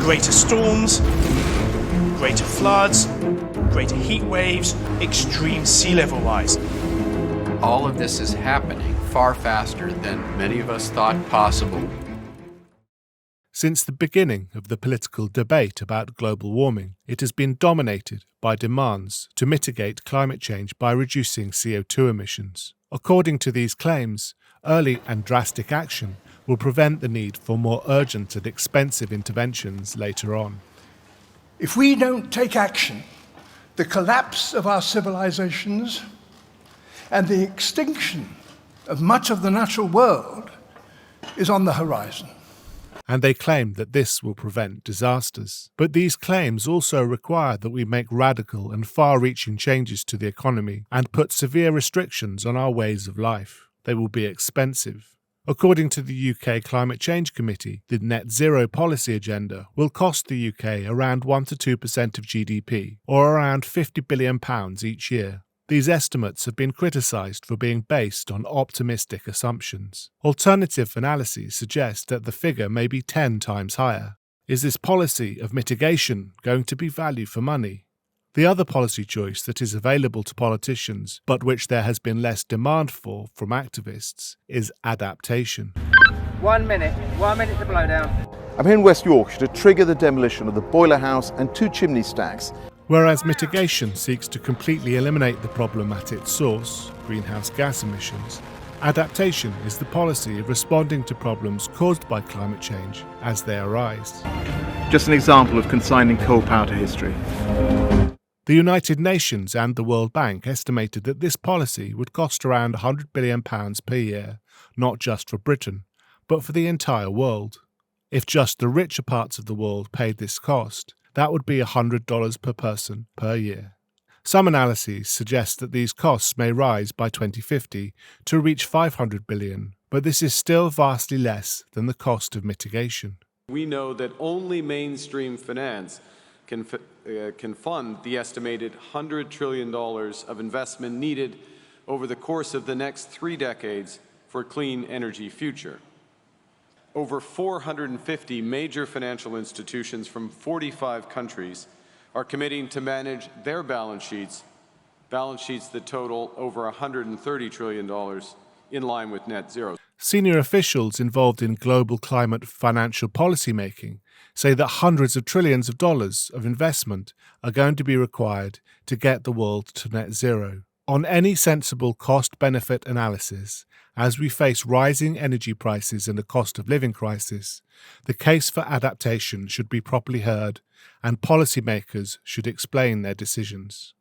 greater storms, greater floods, greater heat waves, extreme sea level rise. All of this is happening far faster than many of us thought possible. Since the beginning of the political debate about global warming, it has been dominated by demands to mitigate climate change by reducing CO2 emissions. According to these claims, early and drastic action will prevent the need for more urgent and expensive interventions later on. If we don't take action, the collapse of our civilizations and the extinction of much of the natural world is on the horizon. And they claim that this will prevent disasters. But these claims also require that we make radical and far-reaching changes to the economy and put severe restrictions on our ways of life. They will be expensive. According to the UK Climate Change Committee, the net zero policy agenda will cost the UK around 1 to 2% of GDP, or around £50 billion each year. These estimates have been criticised for being based on optimistic assumptions. Alternative analyses suggest that the figure may be 10 times higher. Is this policy of mitigation going to be value for money? The other policy choice that is available to politicians, but which there has been less demand for from activists, is adaptation. 1 minute to blow down. I'm here in West Yorkshire to trigger the demolition of the boiler house and 2 chimney stacks. Whereas mitigation seeks to completely eliminate the problem at its source, greenhouse gas emissions, adaptation is the policy of responding to problems caused by climate change as they arise. Just an example of consigning coal power to history. The United Nations and the World Bank estimated that this policy would cost around £100 billion per year, not just for Britain, but for the entire world. If just the richer parts of the world paid this cost, that would be $100 per person per year. Some analyses suggest that these costs may rise by 2050 to reach $500 billion, but this is still vastly less than the cost of mitigation. We know that only mainstream finance can fund the estimated $100 trillion of investment needed over the course of the next 3 decades for a clean energy future. Over 450 major financial institutions from 45 countries are committing to manage their balance sheets that total over $130 trillion in line with net zero. Senior officials involved in global climate financial policy making say that hundreds of trillions of dollars of investment are going to be required to get the world to net zero. On any sensible cost-benefit analysis, as we face rising energy prices and a cost of living crisis, the case for adaptation should be properly heard and policymakers should explain their decisions.